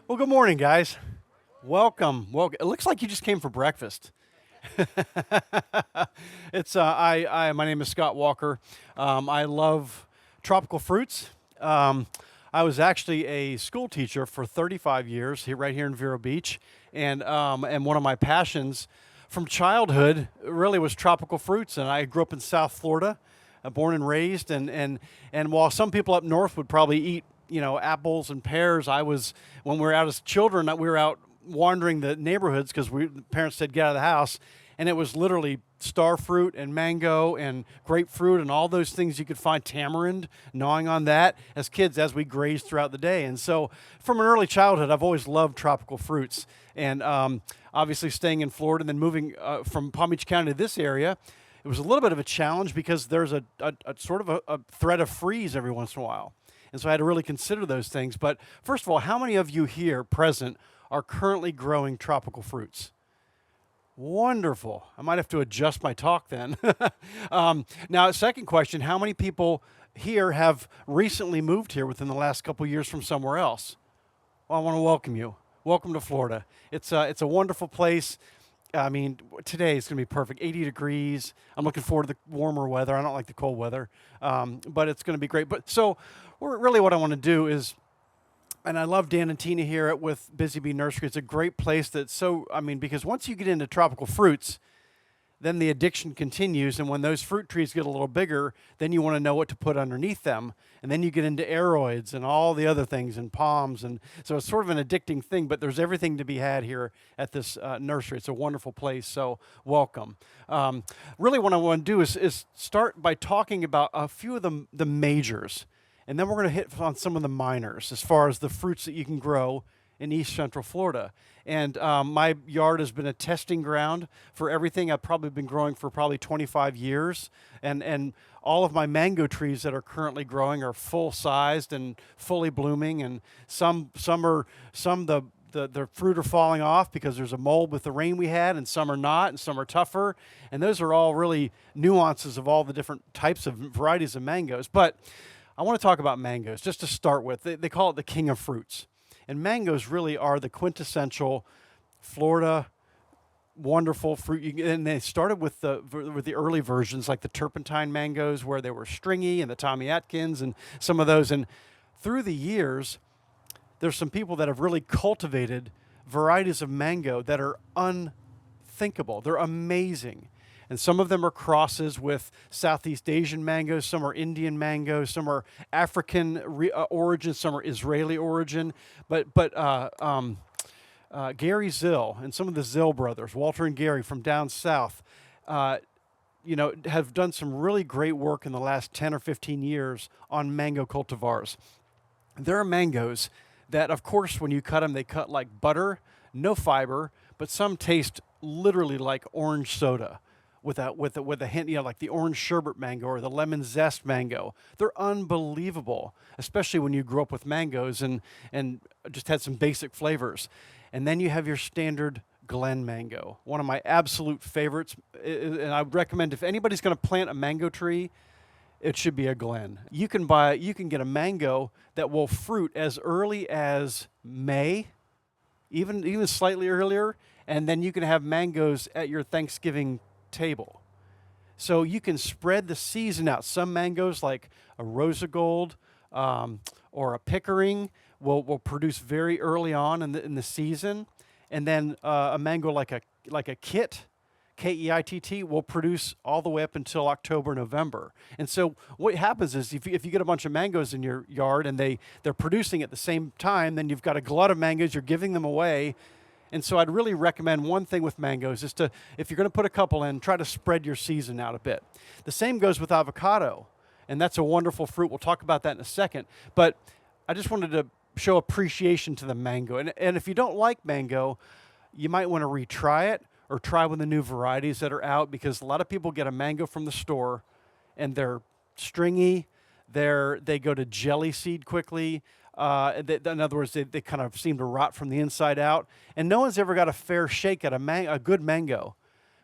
Well, good morning, guys. Welcome. Welcome. It looks like you just came for breakfast. My name is Scott Walker. I love tropical fruits. I was actually a school teacher for 35 years right here in Vero Beach, and one of my passions from childhood really was tropical fruits. And I grew up in South Florida, born and raised, and while some people up north would probably eat apples and pears, when we were out as children, we were out wandering the neighborhoods because parents said get out of the house, and it was literally star fruit and mango and grapefruit and all those things you could find, tamarind, gnawing on that as kids as we grazed throughout the day. And so from an early childhood, I've always loved tropical fruits. And obviously staying in Florida and then moving from Palm Beach County to this area, it was a little bit of a challenge because there's a sort of a threat of freeze every once in a while. And so I had to really consider those things. But first of all, how many of you here present are currently growing tropical fruits? Wonderful. I might have to adjust my talk then. Now, second question, how many people here have recently moved here within the last couple years from somewhere else? Well, I want to welcome you. Welcome to Florida. It's a wonderful place. I mean, today is going to be perfect, 80 degrees. I'm looking forward to the warmer weather. I don't like the cold weather, but it's going to be great. But so really what I want to do is, and I love Dan and Tina here with Busy Bee Nursery. It's a great place because once you get into tropical fruits, then the addiction continues. And when those fruit trees get a little bigger, then you want to know what to put underneath them. And then you get into aroids and all the other things and palms. And so it's sort of an addicting thing, but there's everything to be had here at this nursery. It's a wonderful place, so welcome. Really what I want to do is start by talking about a few of the majors. And then we're going to hit on some of the minors as far as the fruits that you can grow in East Central Florida. And my yard has been a testing ground for everything. I've probably been growing for probably 25 years. And all of my mango trees that are currently growing are full-sized and fully blooming. And the fruit are falling off because there's a mold with the rain we had, and some are not, and some are tougher. And those are all really nuances of all the different types of varieties of mangoes. But I want to talk about mangoes just to start with. They call it the king of fruits. And mangoes really are the quintessential Florida wonderful fruit. And they started with the early versions like the turpentine mangoes where they were stringy, and the Tommy Atkins and some of those. And through the years, there's some people that have really cultivated varieties of mango that are unthinkable. They're amazing. And some of them are crosses with Southeast Asian mangoes, some are Indian mangoes, some are African origin, some are Israeli origin. But Gary Zill and some of the Zill brothers, Walter and Gary from down south, have done some really great work in the last 10 or 15 years on mango cultivars. There are mangoes that, of course, when you cut them, they cut like butter, no fiber, but some taste literally like orange soda. With a hint, like the orange sherbet mango or the lemon zest mango. They're unbelievable, especially when you grew up with mangoes and just had some basic flavors. And then you have your standard Glen mango, one of my absolute favorites. And I would recommend if anybody's going to plant a mango tree, it should be a Glen. You can get a mango that will fruit as early as May, even slightly earlier, and then you can have mangoes at your Thanksgiving table. So you can spread the season out. Some mangoes like a Rosa Gold or a Pickering will produce very early on in the season, and then a mango like a Kit, Keitt, will produce all the way up until October, November. And so what happens is if you get a bunch of mangoes in your yard and they're producing at the same time, then you've got a glut of mangoes, you're giving them away. And so I'd really recommend one thing with mangoes is if you're going to put a couple in, try to spread your season out a bit. The same goes with avocado, and that's a wonderful fruit. We'll talk about that in a second. But I just wanted to show appreciation to the mango. And if you don't like mango, you might want to retry it or try one of the new varieties that are out, because a lot of people get a mango from the store and they're stringy, they go to jelly seed quickly. In other words, they kind of seem to rot from the inside out. And no one's ever got a fair shake at a good mango.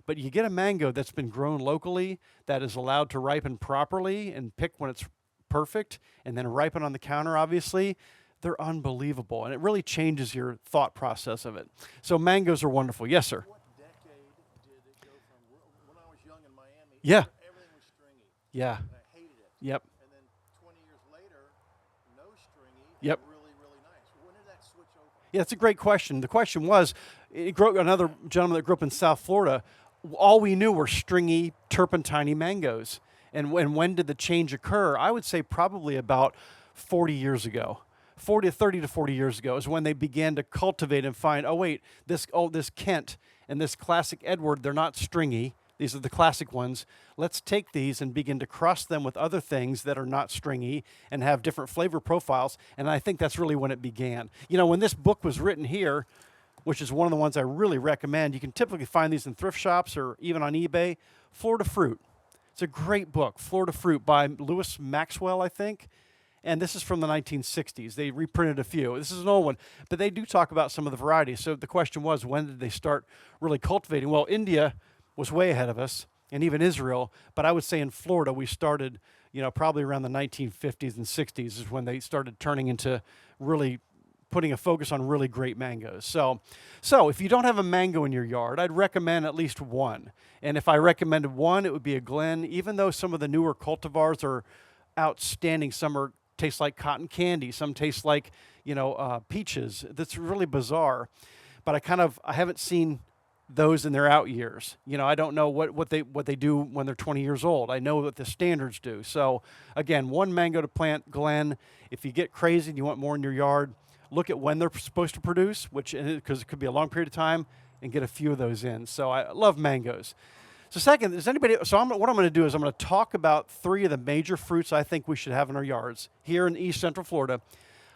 But you get a mango that's been grown locally, that is allowed to ripen properly and pick when it's perfect, and then ripen on the counter, obviously. they're unbelievable, and it really changes your thought process of it. So mangoes are wonderful. Yes, sir. What decade did it go from? When I was young in Miami, Yeah. everything was stringy, Yeah. and I hated it. Yep. And then 20 years later, no stringy, Yep. and really, really nice. When did that switch over? Yeah, it's a great question. The question was, another gentleman that grew up in South Florida, all we knew were stringy, turpentine mangoes. And when did the change occur? I would say probably about 40 years ago. 30 to 40 years ago is when they began to cultivate and find, oh wait, this Kent and this classic Edward, they're not stringy. These are the classic ones. Let's take these and begin to cross them with other things that are not stringy and have different flavor profiles. And I think that's really when it began. You know, when this book was written here, which is one of the ones I really recommend, you can typically find these in thrift shops or even on eBay, Florida Fruit. It's a great book, Florida Fruit by Lewis Maxwell, I think. And this is from the 1960s. They reprinted a few. This is an old one, but they do talk about some of the varieties. So the question was, when did they start really cultivating? Well, India was way ahead of us, and even Israel. But I would say in Florida, we started, probably around the 1950s and 60s is when they started turning into really putting a focus on really great mangoes. So if you don't have a mango in your yard, I'd recommend at least one. And if I recommended one, it would be a Glen. Even though some of the newer cultivars are outstanding, some taste like cotton candy, some taste like peaches. That's really bizarre. But I haven't seen those in their out years. I don't know what they do when they're 20 years old. I know what the standards do. So again, one mango to plant, Glen. If you get crazy and you want more in your yard, look at when they're supposed to produce, because it could be a long period of time, and get a few of those in. So I love mangoes. So second, what I'm going to do is I'm going to talk about 3 of the major fruits I think we should have in our yards here in East Central Florida.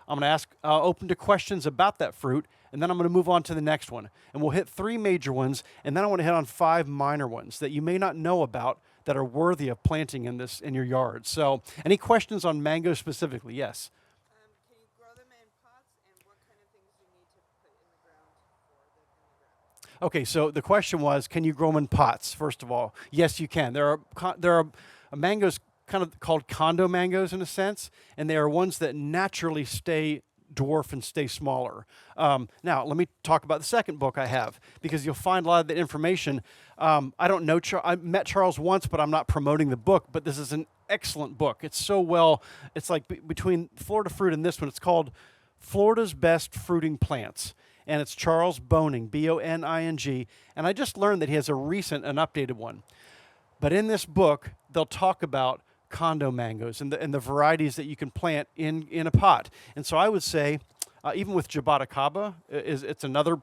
I'm going to ask open to questions about that fruit, and then I'm going to move on to the next one. And we'll hit 3 major ones, and then I want to hit on 5 minor ones that you may not know about that are worthy of planting in your yard. So any questions on mango specifically? Yes. Can you grow them in pots, and what kind of things do you need to put in the ground for them in the ground? Okay, so the question was, can you grow them in pots, first of all? Yes, you can. There are mangoes kind of called condo mangoes in a sense, and they are ones that naturally stay dwarf and stay smaller. Now, let me talk about the second book I have, because you'll find a lot of the information. I don't know, I met Charles once, but I'm not promoting the book, but this is an excellent book. It's so well, it's like between Florida Fruit and this one, it's called Florida's Best Fruiting Plants. And it's Charles Boning, B-O-N-I-N-G. And I just learned that he has a recent and updated one. But in this book, they'll talk about condo mangoes and the varieties that you can plant in a pot. And so I would say, even with Jaboticaba, it's another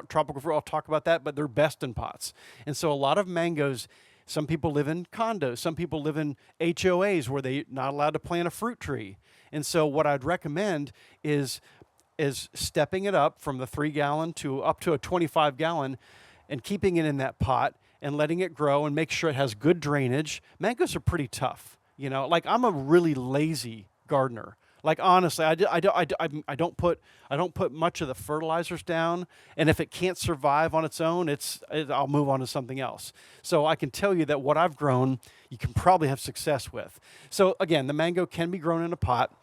tropical fruit. I'll talk about that, but they're best in pots. And so a lot of mangoes, some people live in condos. Some people live in HOAs where they're not allowed to plant a fruit tree. And so what I'd recommend is stepping it up from the 3-gallon to up to a 25-gallon and keeping it in that pot and letting it grow and make sure it has good drainage. Mangoes are pretty tough. Like I'm a really lazy gardener. Like honestly, I don't put much of the fertilizers down, and if it can't survive on its own, I'll move on to something else. So I can tell you that what I've grown, you can probably have success with. So again, the mango can be grown in a pot.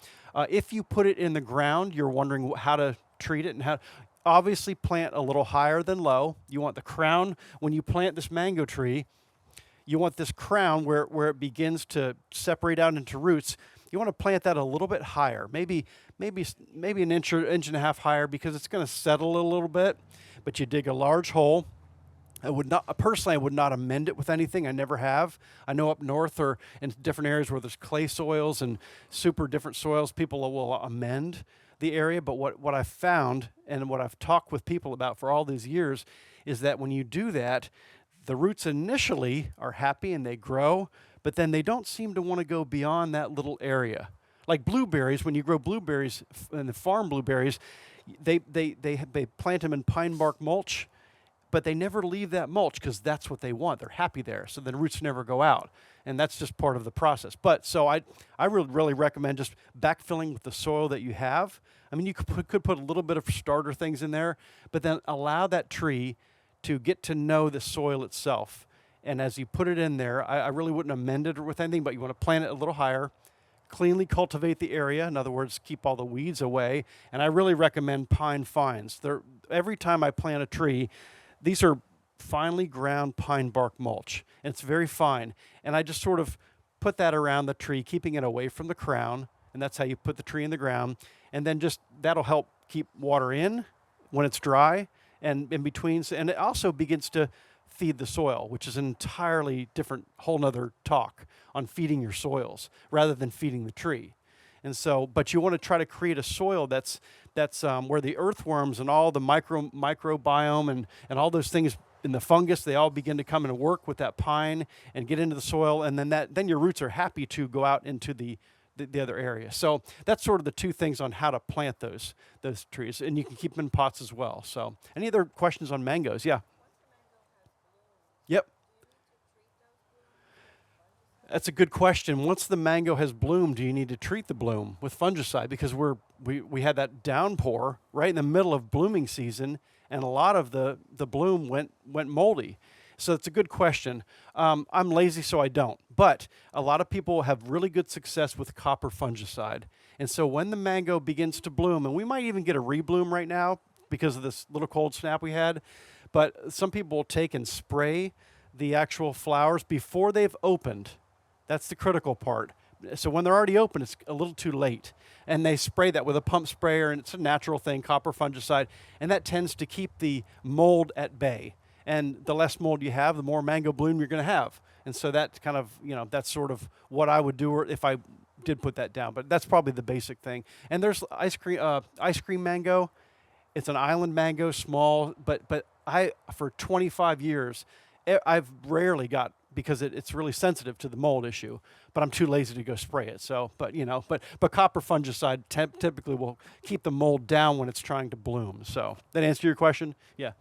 If you put it in the ground, you're wondering how to treat it and how. Obviously, plant a little higher than low. You want the crown when you plant this mango tree. You want this crown where it begins to separate out into roots. You want to plant that a little bit higher, maybe an inch or inch and a half higher, because it's going to settle a little bit. But you dig a large hole. I would not amend it with anything. I never have. I know up north or in different areas where there's clay soils and super different soils, people will amend the area. But what I've found and what I've talked with people about for all these years is that when you do that, the roots initially are happy and they grow, but then they don't seem to want to go beyond that little area. Like blueberries, when you grow blueberries and the farm blueberries, they plant them in pine bark mulch, but they never leave that mulch because that's what they want. They're happy there, so the roots never go out, and that's just part of the process. But so I really recommend just backfilling with the soil that you have. I mean, you could put a little bit of starter things in there, but then allow that tree to get to know the soil itself. And as you put it in there, I really wouldn't amend it with anything, but you want to plant it a little higher, cleanly cultivate the area. In other words, keep all the weeds away. And I really recommend pine fines. Every time I plant a tree, these are finely ground pine bark mulch, and it's very fine. And I just sort of put that around the tree, keeping it away from the crown, and that's how you put the tree in the ground. And then just that'll help keep water in when it's dry and in between. And it also begins to feed the soil, which is an entirely different, whole nother talk on feeding your soils rather than feeding the tree. And so, but you want to try to create a soil that's where the earthworms and all the microbiome and all those things in the fungus, they all begin to come and work with that pine and get into the soil, and then your roots are happy to go out into the other area. So that's sort of the two things on how to plant those trees, and you can keep them in pots as well. So any other questions on mangoes? Yeah. Yep. That's a good question. Once the mango has bloomed, do you need to treat the bloom with fungicide? Because we had that downpour right in the middle of blooming season, and a lot of the bloom went moldy. So it's a good question. I'm lazy, so I don't. But a lot of people have really good success with copper fungicide. And so when the mango begins to bloom, and we might even get a rebloom right now because of this little cold snap we had, but some people will take and spray the actual flowers before they've opened. That's the critical part. So when they're already open, it's a little too late. And they spray that with a pump sprayer, and it's a natural thing, copper fungicide, and that tends to keep the mold at bay. And the less mold you have, the more mango bloom you're going to have. And so that kind of, that's sort of what I would do if I did put that down. But that's probably the basic thing. And there's ice cream mango. It's an island mango, small, but for 25 years, I've rarely got, because it's really sensitive to the mold issue, but I'm too lazy to go spray it. So, but copper fungicide typically will keep the mold down when it's trying to bloom. So that answer your question? Yeah.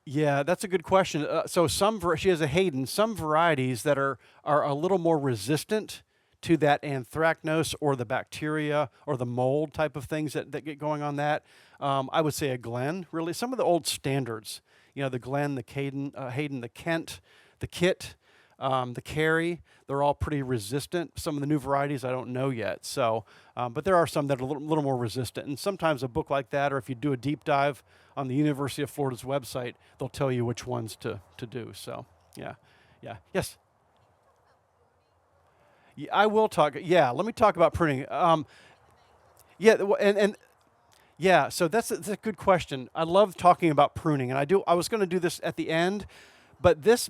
Yeah, that's a good question. So she has a Hayden. Some varieties that are a little more resistant to that anthracnose or the bacteria or the mold type of things that get going on that. I would say a Glen, really. Some of the old standards, the Glen, the Hayden, the Kent, the Kit, the Carey, they're all pretty resistant. Some of the new varieties I don't know yet. So, but there are some that are a little more resistant. And sometimes a book like that, or if you do a deep dive on the University of Florida's website, they'll tell you which ones to do. So, yeah. Yes? Yeah, I will talk. Yeah, let me talk about pruning. So that's a good question. I love talking about pruning, and I was going to do this at the end, but this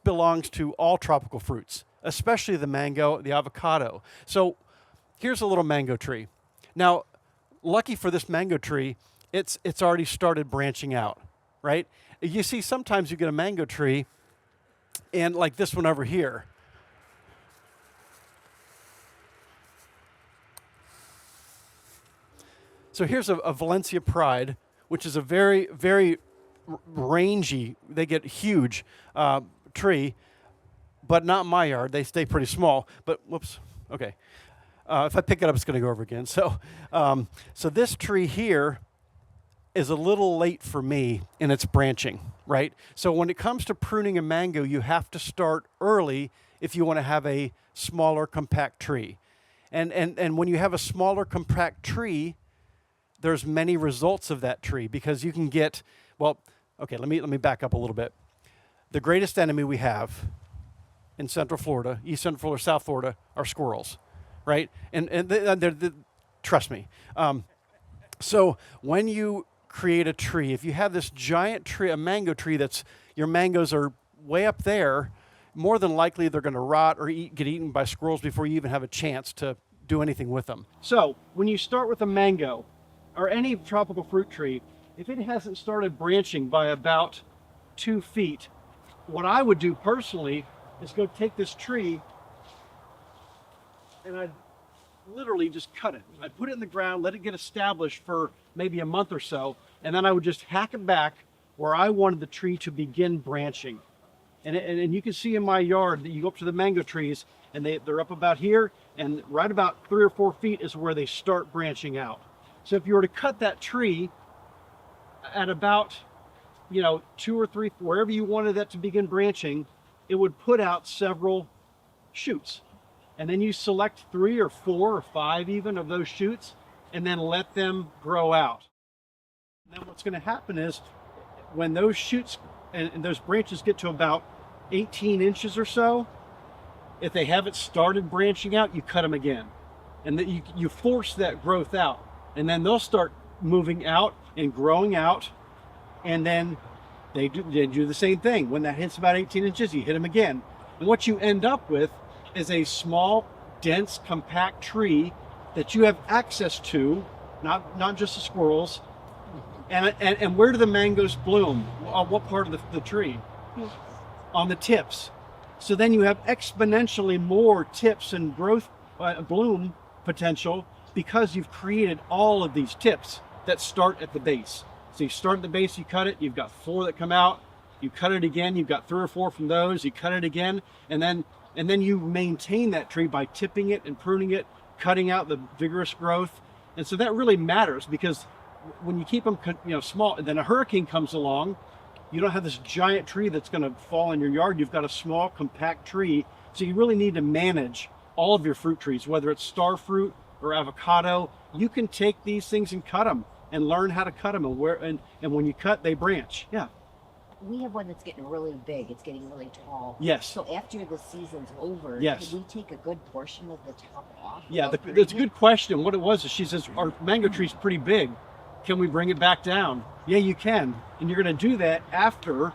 belongs to all tropical fruits, especially the mango, the avocado. So here's a little mango tree. Now, lucky for this mango tree, it's already started branching out, right? You see, sometimes you get a mango tree, and like this one over here. So here's a Valencia Pride, which is a very, very rangy, they get huge tree, but not in my yard. They stay pretty small. But whoops, okay. If I pick it up, it's going to go over again. So, so this tree here is a little late for me in its branching, right? So when it comes to pruning a mango, you have to start early if you want to have a smaller, compact tree. And when you have a smaller, compact tree, there's many results of that tree because you can get, well, okay, let me back up a little bit. The greatest enemy we have in Central Florida, East Central Florida, South Florida, are squirrels, right? And they're trust me. So when you create a tree, if you have this giant tree, a mango tree your mangoes are way up there, more than likely they're going to rot or get eaten by squirrels before you even have a chance to do anything with them. So when you start with a mango, or any tropical fruit tree, if it hasn't started branching by about 2 feet, what I would do personally is go take this tree and I'd literally just cut it. I'd put it in the ground, let it get established for maybe a month or so, and then I would just hack it back where I wanted the tree to begin branching. And you can see in my yard that you go up to the mango trees and they're up about here, and right about 3 or 4 feet is where they start branching out. So if you were to cut that tree at about 2 or 3, wherever you wanted that to begin branching, it would put out several shoots. And then you select 3 or 4 or 5 even of those shoots, and then let them grow out. And then what's going to happen is when those shoots and those branches get to about 18 inches or so, if they haven't started branching out, you cut them again. And that you force that growth out. And then they'll start moving out and growing out. And then they do the same thing. When that hits about 18 inches, you hit them again. And what you end up with is a small, dense, compact tree that you have access to, not just the squirrels. And where do the mangoes bloom? On what part of the tree? On the tips. So then you have exponentially more tips and growth, bloom potential, because you've created all of these tips that start at the base. So you start at the base, you cut it, you've got 4 that come out, you cut it again, you've got 3 or 4 from those, you cut it again, and then you maintain that tree by tipping it and pruning it, cutting out the vigorous growth. And so that really matters, because when you keep them small, and then a hurricane comes along, you don't have this giant tree that's going to fall in your yard. You've got a small, compact tree. So you really need to manage all of your fruit trees, whether it's star fruit or avocado. You can take these things and cut them and learn how to cut them. And when you cut, they branch. Yeah. We have one that's getting really big. It's getting really tall. Yes. So after the season's over, yes, can we take a good portion of the top off? Yeah, that's a good question. What it was is, she says, our mango tree's pretty big. Can we bring it back down? Yeah, you can. And you're going to do that after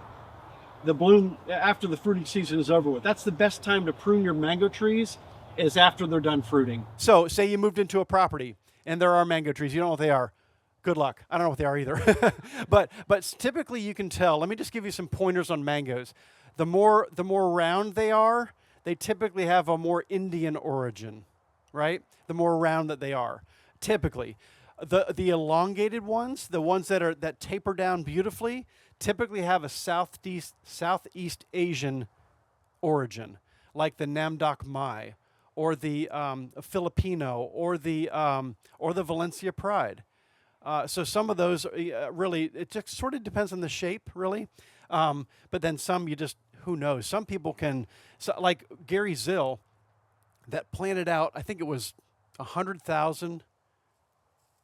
the fruiting season is over with. That's the best time to prune your mango trees, is after they're done fruiting. So say you moved into a property and there are mango trees. You don't know what they are. Good luck. I don't know what they are either. but typically you can tell. Let me just give you some pointers on mangoes. The more round they are, they typically have a more Indian origin, right? The more round that they are, typically. The elongated ones, the ones that taper down beautifully, typically have a Southeast Asian origin, like the Namdok Mai, or the Filipino, or the Valencia Pride. So some of those really, it just sort of depends on the shape, really. But then some, who knows? Some people can, like Gary Zill, that planted out, I think it was 100,000.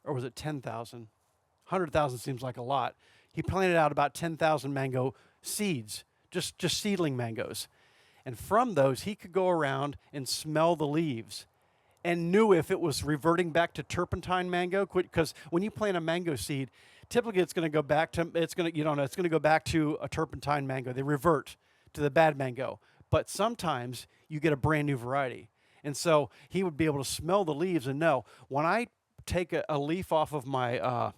Or was it 10,000? 100,000 seems like a lot. He planted out about 10,000 mango seeds, just seedling mangoes. And from those, he could go around and smell the leaves and knew if it was reverting back to turpentine mango, because when you plant a mango seed, typically it's going to go back to, it's going to go back to a turpentine mango. They revert to the bad mango. But sometimes you get a brand new variety. And so he would be able to smell the leaves and know, when I take a leaf off of my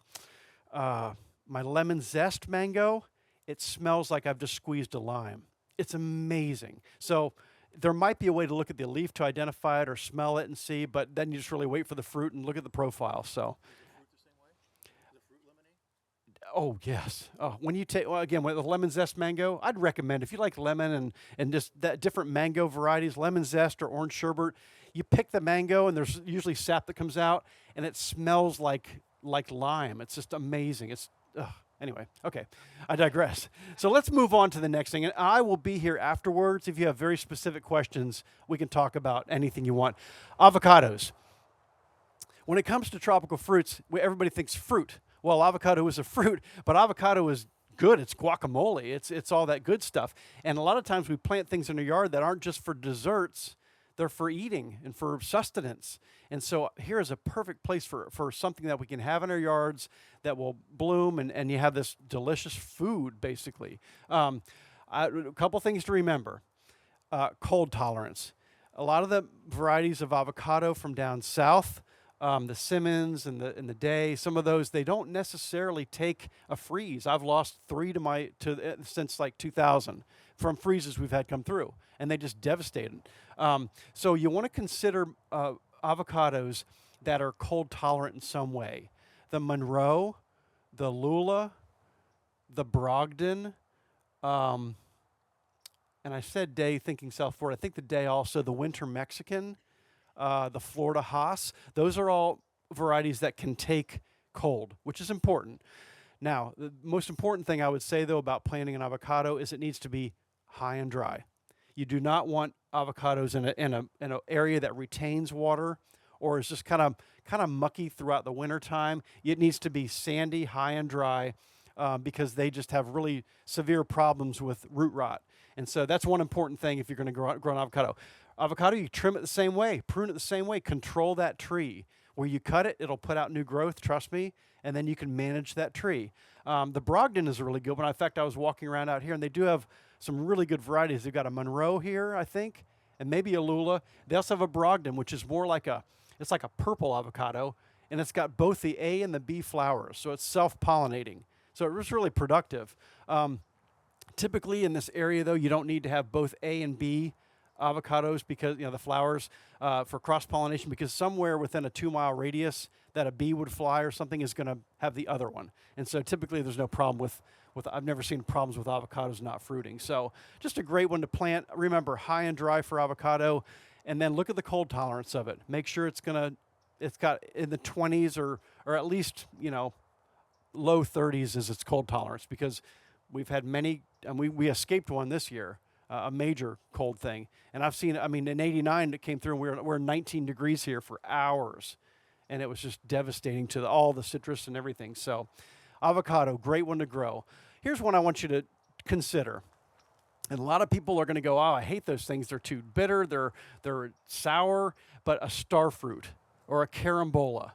my lemon zest mango, it smells like I've just squeezed a lime. It's amazing. So there might be a way to look at the leaf to identify it or smell it and see, but then you just really wait for the fruit and look at the profile. So. Oh, yes. Oh, when you take, well, again, with the lemon zest mango, I'd recommend, if you like lemon and just that different mango varieties, lemon zest or orange sherbet, you pick the mango and there's usually sap that comes out and it smells like lime. It's just amazing. Anyway, okay, I digress. So let's move on to the next thing. And I will be here afterwards. If you have very specific questions, we can talk about anything you want. Avocados. When it comes to tropical fruits, everybody thinks fruit. Well, avocado is a fruit, but avocado is good. It's guacamole. It's all that good stuff. And a lot of times we plant things in our yard that aren't just for desserts. They're for eating and for sustenance. And so here is a perfect place for something that we can have in our yards that will bloom, and you have this delicious food, basically. A couple things to remember. Cold tolerance. A lot of the varieties of avocado from down south, the Simmons and the Day, some of those, they don't necessarily take a freeze. I've lost 3 since like 2000 from freezes we've had come through, and they just devastated. So you want to consider avocados that are cold tolerant in some way. The Monroe, the Lula, the Brogdon, and I said Day thinking South Florida. I think the Day also, the Winter Mexican, the Florida Haas. Those are all varieties that can take cold, which is important. Now, the most important thing I would say though about planting an avocado is it needs to be high and dry. You do not want avocados in an area that retains water or is just kind of mucky throughout the winter time. It needs to be sandy, high and dry, because they just have really severe problems with root rot. And so that's one important thing if you're going to grow an avocado. Avocado, you trim it the same way, prune it the same way, control that tree. Where you cut it, it'll put out new growth, trust me, and then you can manage that tree. The Brogdon is a really good one. In fact, I was walking around out here, and they do have some really good varieties. They've got a Monroe here, I think, and maybe a Lula. They also have a Brogdon, which is more like it's like a purple avocado, and it's got both the A and the B flowers, so it's self-pollinating. So it was really productive. Typically in this area, though, you don't need to have both A and B avocados because the flowers for cross-pollination, because somewhere within a 2-mile radius that a bee would fly or something is going to have the other one. And so typically there's no problem with I've never seen problems with avocados not fruiting. So just a great one to plant. Remember, high and dry for avocado, and then look at the cold tolerance of it. Make sure it's got in the 20s or at least low 30s is its cold tolerance, because we've had many, and we escaped one this year. A major cold thing. And I've seen, in 89 it came through, and we're 19 degrees here for hours. And it was just devastating to all the citrus and everything. So avocado, great one to grow. Here's one I want you to consider. And a lot of people are going to go, oh, I hate those things. They're too bitter. They're sour. But a star fruit or a carambola.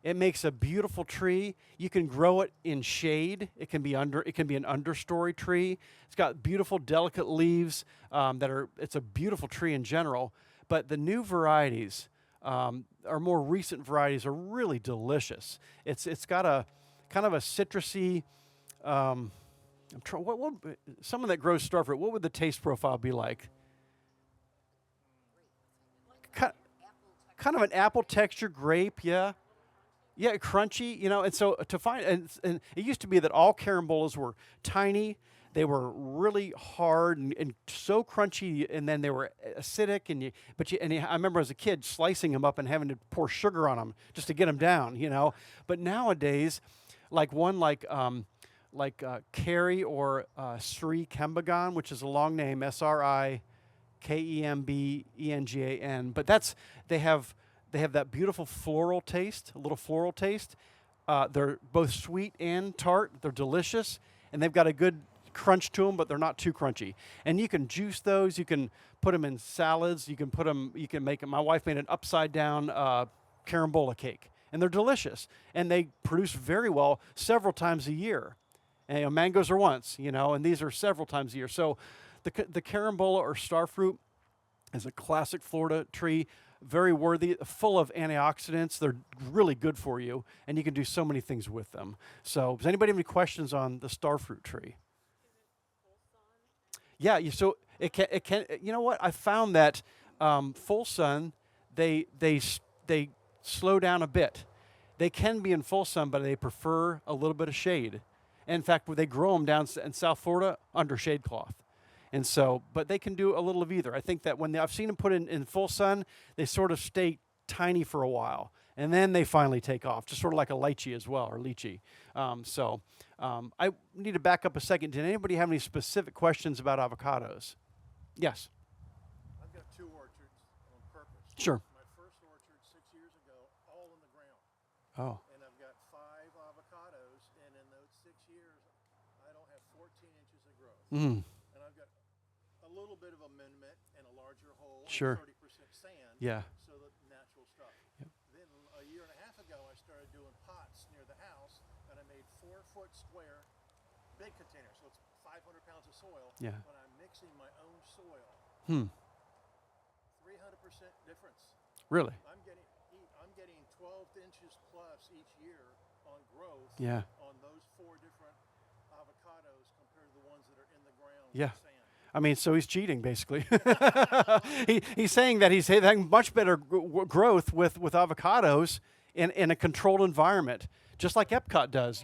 It makes a beautiful tree. You can grow it in shade. It can be an understory tree. It's got beautiful, delicate leaves it's a beautiful tree in general. But the new varieties, our more recent varieties, are really delicious. It's got a kind of a citrusy. Someone that grows star fruit, what would the taste profile be like? Kind of an apple texture grape, yeah. Yeah, crunchy, and so to find, and it used to be that all carambolas were tiny, they were really hard and so crunchy, and then they were acidic, I remember as a kid slicing them up and having to pour sugar on them just to get them down, But nowadays, like Kerry or Sri Kembagan, which is a long name, Srikembengan, but they have that beautiful floral taste, a little floral taste. They're both sweet and tart. They're delicious, and they've got a good crunch to them, but they're not too crunchy. And you can juice those. You can put them in salads. You can make them. My wife made an upside down carambola cake, and they're delicious. And they produce very well several times a year. And, mangoes are once, and these are several times a year. So the carambola or star fruit is a classic Florida tree. Very worthy, full of antioxidants. They're really good for you, and you can do so many things with them. So, does anybody have any questions on the starfruit tree? Yeah, so it can. You know what? I found that full sun, they slow down a bit. They can be in full sun, but they prefer a little bit of shade. In fact, they grow them down in South Florida under shade cloth. And so, but they can do a little of either. I think that I've seen them put in full sun, they sort of stay tiny for a while, and then they finally take off, just sort of like a lychee as well, or lychee. I need to back up a second. Did anybody have any specific questions about avocados? Yes. I've got 2 orchards on purpose. Sure. My first orchard 6 years ago, all in the ground. Oh. And I've got 5 avocados, and in those 6 years, I don't have 14 inches of growth. Mm. And I've got a little bit of amendment and a larger hole, Sure. 30% sand. Yeah. So the natural stuff. Yep. Then a year and a half ago, I started doing pots near the house, and I made 4-foot square, big containers. So it's 500 pounds of soil. Yeah. But I'm mixing my own soil. 300% difference. Really? I'm getting 12 inches plus each year on growth. Yeah. On those 4 different avocados compared to the ones that are in the ground. Yeah. With sand. So he's cheating, basically. He's saying that he's having much better growth with avocados in a controlled environment, just like Epcot does,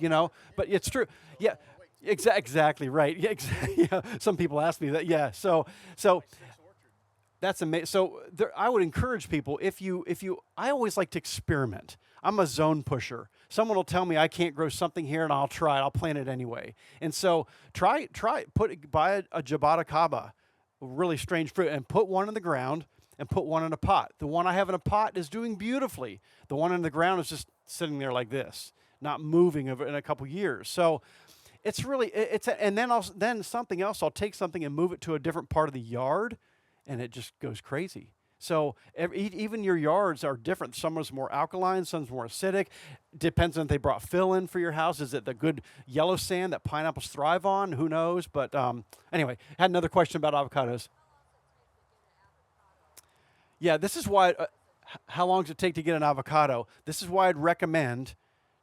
But it's true. Yeah, exactly right. Yeah, yeah. Some people ask me that. Yeah. So That's amazing. So I would encourage people, I always like to experiment. I'm a zone pusher. Someone will tell me I can't grow something here, and I'll try it. I'll plant it anyway. And so buy a Jabata Kaba, a really strange fruit, and put one in the ground and put one in a pot. The one I have in a pot is doing beautifully. The one in the ground is just sitting there like this, not moving in a couple years. So it's really, and then something else, I'll take something and move it to a different part of the yard, and it just goes crazy. So even your yards are different. Some's more alkaline, some's more acidic. Depends on if they brought fill in for your house. Is it the good yellow sand that pineapples thrive on? Who knows? But anyway, had another question about avocados. Yeah, this is why, how long does it take to get an avocado? This is why I'd recommend,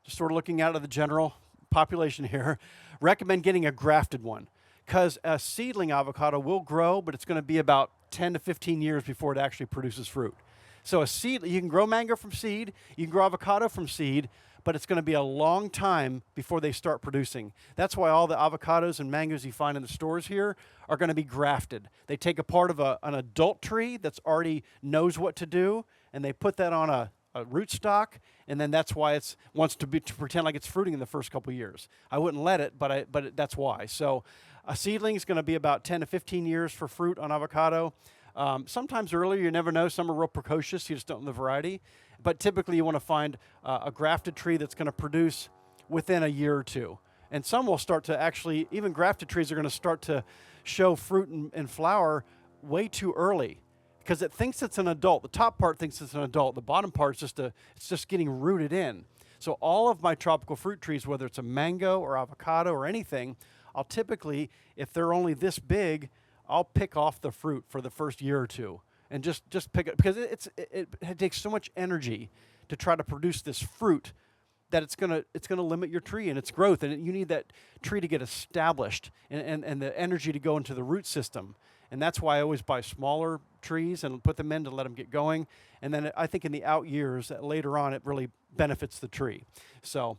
just sort of looking out of the general population here, recommend getting a grafted one. Because a seedling avocado will grow, but it's going to be about 10 to 15 years before it actually produces fruit. So you can grow mango from seed, you can grow avocado from seed, but it's going to be a long time before they start producing. That's why all the avocados and mangoes you find in the stores here are going to be grafted. They take a part of an adult tree that's already knows what to do, and they put that on a rootstock, and then that's why it wants to pretend like it's fruiting in the first couple years. I wouldn't let it, but that's why. So a seedling is going to be about 10 to 15 years for fruit on avocado. Sometimes earlier, you never know. Some are real precocious. You just don't know the variety. But typically, you want to find a grafted tree that's going to produce within a year or two. And some will start to actually, even grafted trees are going to start to show fruit and flower way too early because it thinks it's an adult. The top part thinks it's an adult. The bottom part is it's just getting rooted in. So all of my tropical fruit trees, whether it's a mango or avocado or anything, I'll typically, if they're only this big, I'll pick off the fruit for the first year or two and just pick it because it takes so much energy to try to produce this fruit that it's gonna limit your tree and its growth, and you need that tree to get established and the energy to go into the root system. And that's why I always buy smaller trees and put them in to let them get going. And then I think in the out years, later on, it really benefits the tree. So,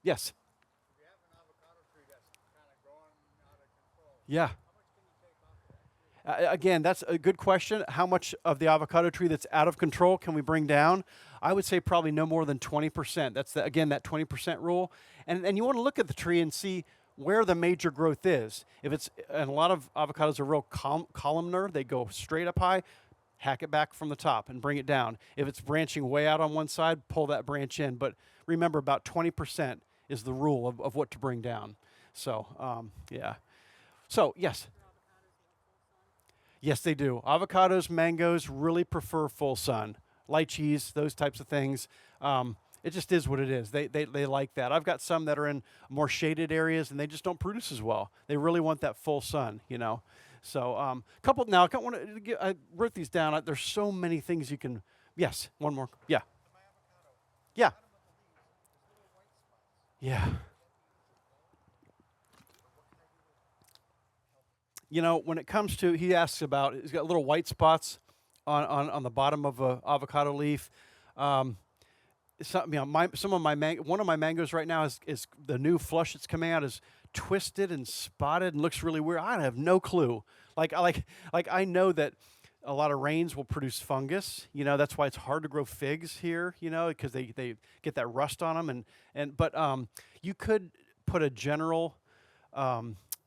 yes. If you have an avocado tree that's kind of growing out of control, Yeah. how much can you take off of that tree? Again, that's a good question. How much of the avocado tree that's out of control can we bring down? I would say probably no more than 20%. That's, again, that 20% rule. And you want to look at the tree and see where the major growth is. And a lot of avocados are real columnar. They go straight up high, hack it back from the top and bring it down. If it's branching way out on one side, pull that branch in. But remember, about 20% is the rule of what to bring down. So, yeah. So, yes. Yes, they do. Avocados, mangoes really prefer full sun. Lychees, those types of things. It just is what it is. They like that. I've got some that are in more shaded areas, and they just don't produce as well. They really want that full sun, you know. So, I wrote these down. There's so many things you can. Yes, one more. Yeah. My avocado, Yeah. bottom of the leaves, there's little white spots. Yeah. You know, when it comes to, he asks about, he's got little white spots on the bottom of a avocado leaf. One of my mangoes right now is the new flush that's coming out is twisted and spotted and looks really weird. I have no clue. Like I know that a lot of rains will produce fungus. You know, that's why it's hard to grow figs here. You know, because they get that rust on them. But you could put a general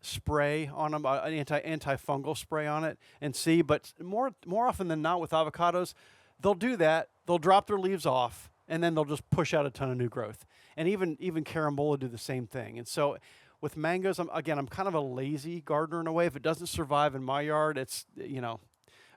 spray on them, an antifungal spray on it, and see. But more often than not with avocados, they'll do that. They'll drop their leaves off, and then they'll just push out a ton of new growth. And even carambola do the same thing. And so with mangoes, I'm kind of a lazy gardener in a way. If it doesn't survive in my yard, it's, you know,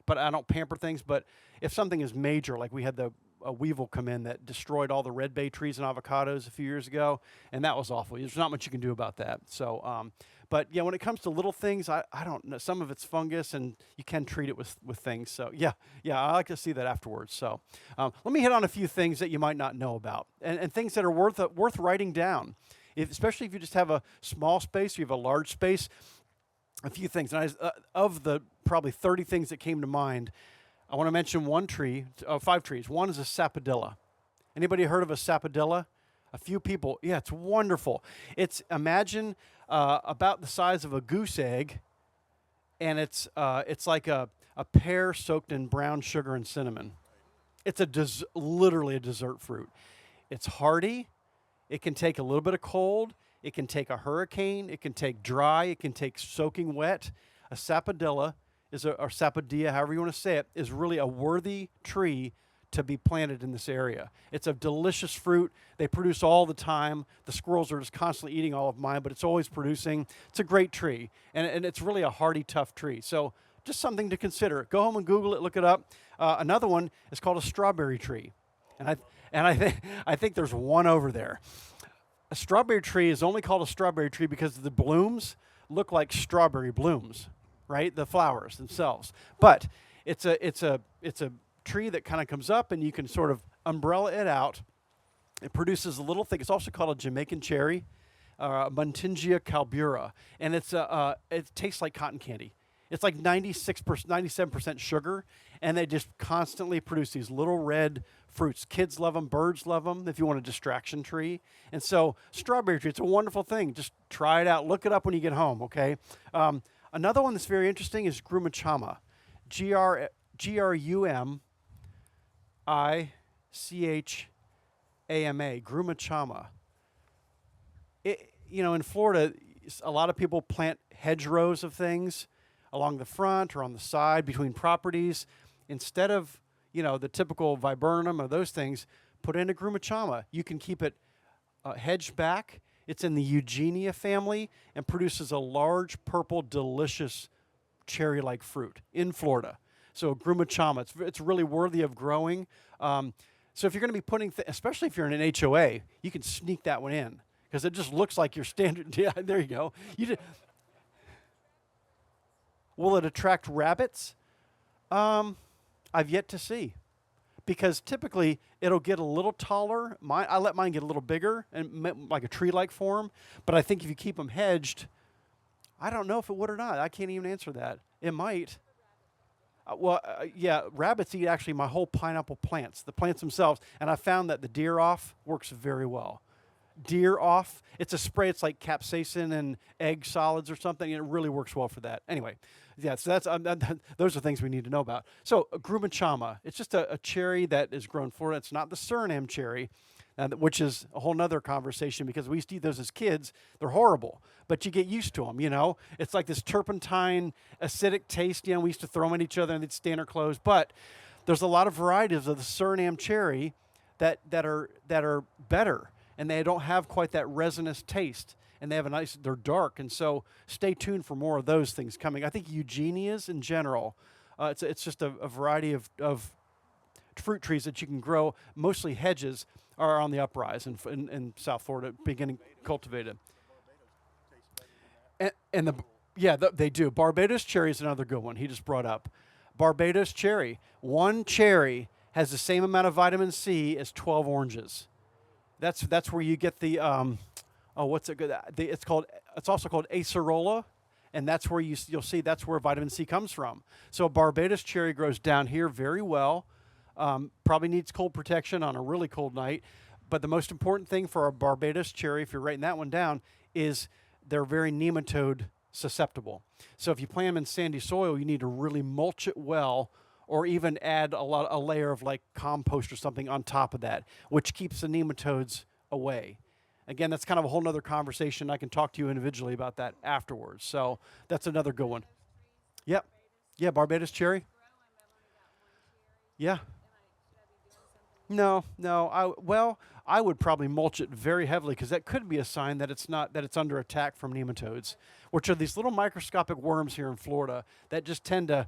but I don't pamper things. But if something is major, like we had a weevil come in that destroyed all the red bay trees and avocados a few years ago, and that was awful. There's not much you can do about that. So, but yeah, when it comes to little things, I don't know. Some of it's fungus, and you can treat it with things. So yeah, I like to see that afterwards. So let me hit on a few things that you might not know about, and things that are worth writing down, especially if you just have a small space, or you have a large space. A few things, and of the probably 30 things that came to mind, I want to mention 5 trees. One is a sapodilla. Anybody heard of a sapodilla? A few people. Yeah, it's wonderful. Imagine about the size of a goose egg, and it's like a a pear soaked in brown sugar and cinnamon. It's literally a dessert fruit. It's hardy. It can take a little bit of cold. It can take a hurricane. It can take dry. It can take soaking wet. A sapodilla or sapodilla, however you want to say it, is really a worthy tree to be planted in this area. It's a delicious fruit. They produce all the time. The squirrels are just constantly eating all of mine, but it's always producing. It's a great tree, and it's really a hardy, tough tree. So just something to consider. Go home and Google it, look it up. Another one is called a strawberry tree, and I think there's one over there. A strawberry tree is only called a strawberry tree because the blooms look like strawberry blooms, right? The flowers themselves. But it's a tree that kind of comes up, and you can sort of umbrella it out. It produces a little thing. It's also called a Jamaican cherry, Muntingia calbura, and it tastes like cotton candy. It's like 96%, 97% sugar, and they just constantly produce these little red fruits. Kids love them, birds love them, if you want a distraction tree. And so strawberry tree, it's a wonderful thing. Just try it out. Look it up when you get home, okay? Another one that's very interesting is grumachama, Grumachama, grumachama. In Florida, a lot of people plant hedgerows of things along the front or on the side between properties. Instead of, the typical viburnum or those things, put in a grumachama. You can keep it hedged back. It's in the Eugenia family and produces a large, purple, delicious cherry-like fruit in Florida. So grumachama, it's really worthy of growing. So if you're going to be putting, especially if you're in an HOA, you can sneak that one in because it just looks like your standard. Yeah, there you go. Will it attract rabbits? I've yet to see, because typically it'll get a little taller. I let mine get a little bigger and like a tree-like form. But I think if you keep them hedged, I don't know if it would or not. I can't even answer that. It might. Yeah, rabbits eat actually my whole pineapple plants, the plants themselves, and I found that the deer off works very well. Deer off, it's a spray. It's like capsaicin and egg solids or something, and it really works well for that. Anyway, yeah, so that's those are things we need to know about. So grumachama, it's just a cherry that is grown in Florida. It's not the Suriname cherry, which is a whole nother conversation because we used to eat those as kids. They're horrible, but you get used to them, It's like this turpentine, acidic taste, We used to throw them at each other and they'd stay in our clothes. But there's a lot of varieties of the Suriname cherry that are better, and they don't have quite that resinous taste. And they have they're dark, and so stay tuned for more of those things coming. I think Eugenias in general, it's just a variety of fruit trees that you can grow, mostly hedges, are on the uprise in South Florida, beginning cultivated. They do. Barbados cherry is another good one he just brought up. Barbados cherry. One cherry has the same amount of vitamin C as 12 oranges. That's where you get the what's it good? It's also called acerola, and that's where you'll see that's where vitamin C comes from. So a Barbados cherry grows down here very well. Probably needs cold protection on a really cold night. But the most important thing for a Barbados cherry, if you're writing that one down, is they're very nematode susceptible. So if you plant them in sandy soil, you need to really mulch it well, or even add a layer of like compost or something on top of that, which keeps the nematodes away. Again, that's kind of a whole nother conversation. I can talk to you individually about that afterwards. So that's another good one. Yep. Yeah, Barbados cherry. Yeah. No. I would probably mulch it very heavily because that could be a sign that it's under attack from nematodes, which are these little microscopic worms here in Florida that just tend to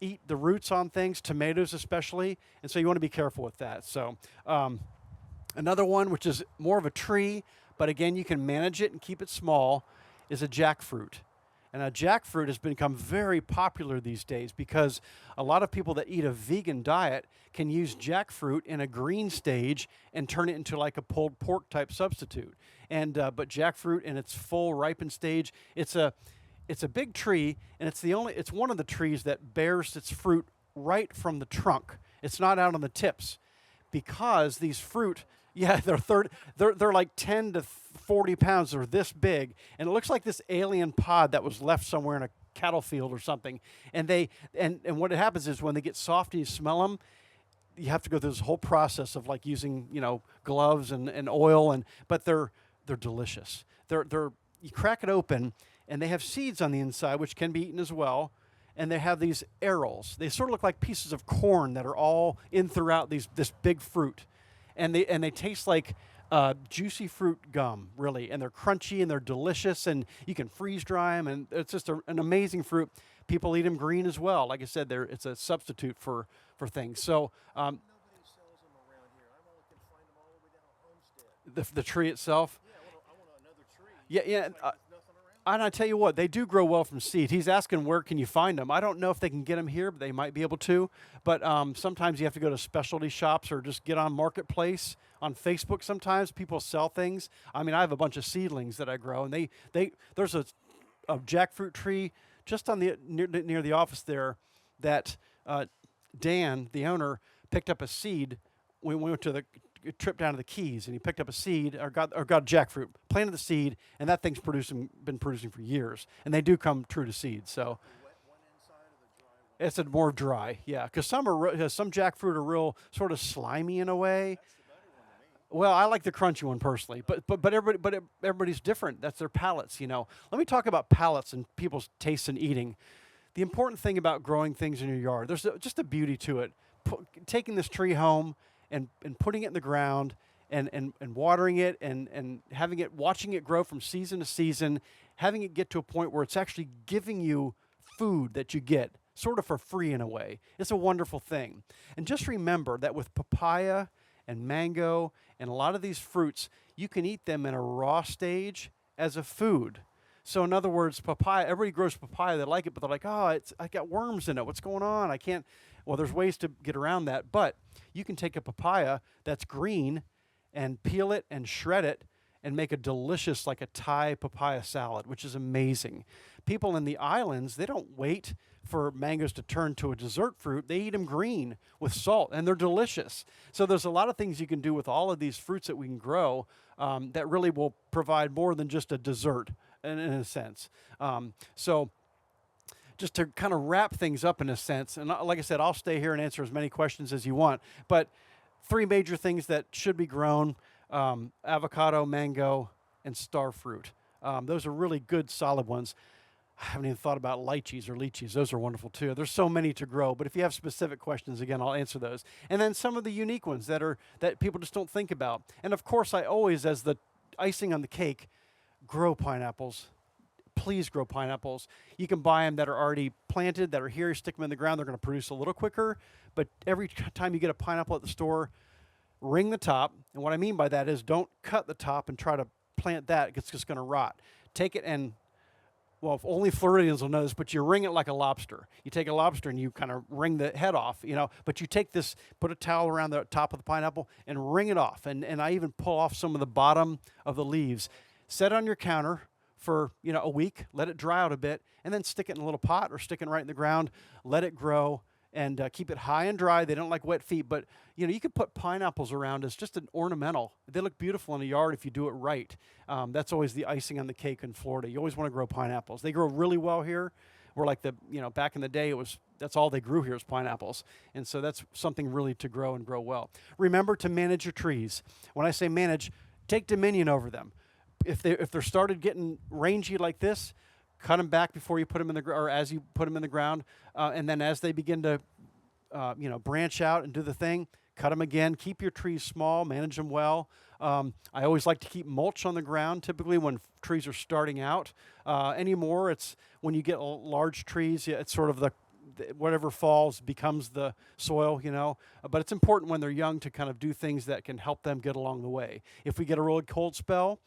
eat the roots on things, tomatoes especially, and so you want to be careful with that. So another one, which is more of a tree, but again, you can manage it and keep it small, is a jackfruit. And a jackfruit has become very popular these days because a lot of people that eat a vegan diet can use jackfruit in a green stage and turn it into like a pulled pork type substitute. And but jackfruit in its full ripened stage, it's a big tree, and it's one of the trees that bears its fruit right from the trunk. It's not out on the tips, because these fruit, they're like 10 to 40 pounds. They're this big, and it looks like this alien pod that was left somewhere in a cattle field or something. And and what happens is when they get soft and you smell them, you have to go through this whole process of like using, gloves and oil, but they're delicious. They're you crack it open and they have seeds on the inside which can be eaten as well. And they have these arils. They sort of look like pieces of corn that are all in throughout this big fruit, and they taste like juicy fruit gum, really. And they're crunchy and they're delicious, and you can freeze dry them, and it's just an amazing fruit. People eat them green as well. Like I said, it's a substitute for things. So Nobody sells them around here. I'm only can find them all the way down Homestead. the tree itself. Yeah, I want another tree. Yeah, It's yeah. like there's nothing around. And I tell you what, they do grow well from seed. He's asking where can you find them. I don't know if they can get them here, but they might be able to. But sometimes you have to go to specialty shops or just get on Marketplace. On Facebook sometimes people sell things. I mean, I have a bunch of seedlings that I grow, and there's a jackfruit tree just on the near the office there that Dan, the owner, picked up a seed when we went to the trip down to the Keys, and he picked up a seed or got jackfruit, planted the seed, and that thing's been producing for years, and they do come true to seed. So The wet one inside or the dry one? it's a more dry, yeah, because some jackfruit are real sort of slimy in a way. That's the better one to me. Well, I like the crunchy one personally, but everybody's different. That's their palates, Let me talk about palates and people's tastes in eating. The important thing about growing things in your yard, there's just a beauty to it. Taking this tree home and putting it in the ground and watering it and watching it grow from season to season, having it get to a point where it's actually giving you food that you get sort of for free in a way. It's a wonderful thing. And just remember that with papaya and mango and a lot of these fruits, you can eat them in a raw stage as a food. So in other words, papaya, everybody grows papaya, they like it, but they're like, oh, I got worms in it. What's going on? I can't. Well, there's ways to get around that, but you can take a papaya that's green and peel it and shred it and make a delicious, like a Thai papaya salad, which is amazing. People in the islands, they don't wait for mangoes to turn to a dessert fruit. They eat them green with salt, and they're delicious. So there's a lot of things you can do with all of these fruits that we can grow that really will provide more than just a dessert in a sense. So just to kind of wrap things up in a sense, and like I said, I'll stay here and answer as many questions as you want, but 3 major things that should be grown: avocado, mango, and star fruit. Those are really good, solid ones. I haven't even thought about lychees. Those are wonderful too. There's so many to grow, but if you have specific questions, again, I'll answer those. And then some of the unique ones that people just don't think about. And of course, I always, as the icing on the cake, grow pineapples. Please grow pineapples. You can buy them that are already planted, that are here. You stick them in the ground. They're going to produce a little quicker. But every time you get a pineapple at the store, ring the top. And what I mean by that is don't cut the top and try to plant that. It's just going to rot. Take it and, well, only Floridians will know this, but you ring it like a lobster. You take a lobster and you kind of wring the head off, but you take this, put a towel around the top of the pineapple and wring it off. And I even pull off some of the bottom of the leaves. Set it on your counter for a week, let it dry out a bit, and then stick it in a little pot or stick it right in the ground, let it grow, and keep it high and dry. They don't like wet feet, but you can put pineapples around as just an ornamental. They look beautiful in a yard if you do it right. That's always the icing on the cake in Florida. You always want to grow pineapples. They grow really well here. We're like back in the day, that's all they grew here is pineapples. And so that's something really to grow and grow well. Remember to manage your trees. When I say manage, take dominion over them. If they're started getting rangy like this, cut them back before you put them in or as you put them in the ground, and then as they begin to, branch out and do the thing, cut them again. Keep your trees small, manage them well. I always like to keep mulch on the ground. Typically, when trees are starting out, anymore it's when you get large trees, it's sort of whatever falls becomes the soil, But it's important when they're young to kind of do things that can help them get along the way. If we get a really cold spell,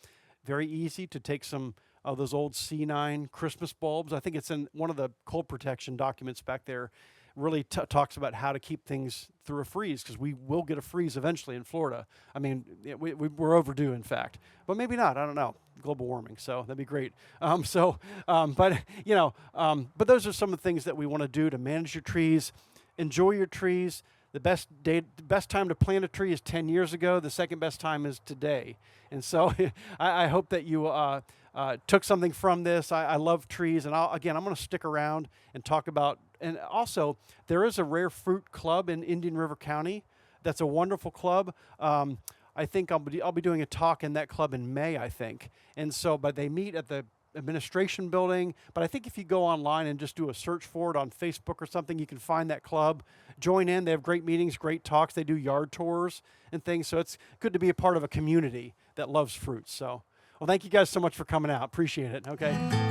very easy to take some of those old C9 Christmas bulbs. I think it's in one of the cold protection documents back there. Really talks about how to keep things through a freeze, because we will get a freeze eventually in Florida. I mean, we're overdue, in fact, but maybe not. I don't know. Global warming, so that'd be great. But those are some of the things that we want to do to manage your trees, enjoy your trees. The best time to plant a tree is 10 years ago. The second best time is today. And so I hope that you took something from this. I love trees, and I'm going to stick around and talk about. And also, there is a rare fruit club in Indian River County. That's a wonderful club. I think I'll be doing a talk in that club in May, I think. And so, but they meet at the administration building. But I think if you go online and just do a search for it on Facebook or something, you can find that club. Join in. They have great meetings, great talks. They do yard tours and things. So it's good to be a part of a community that loves fruits. So, well, thank you guys so much for coming out. Appreciate it. Okay.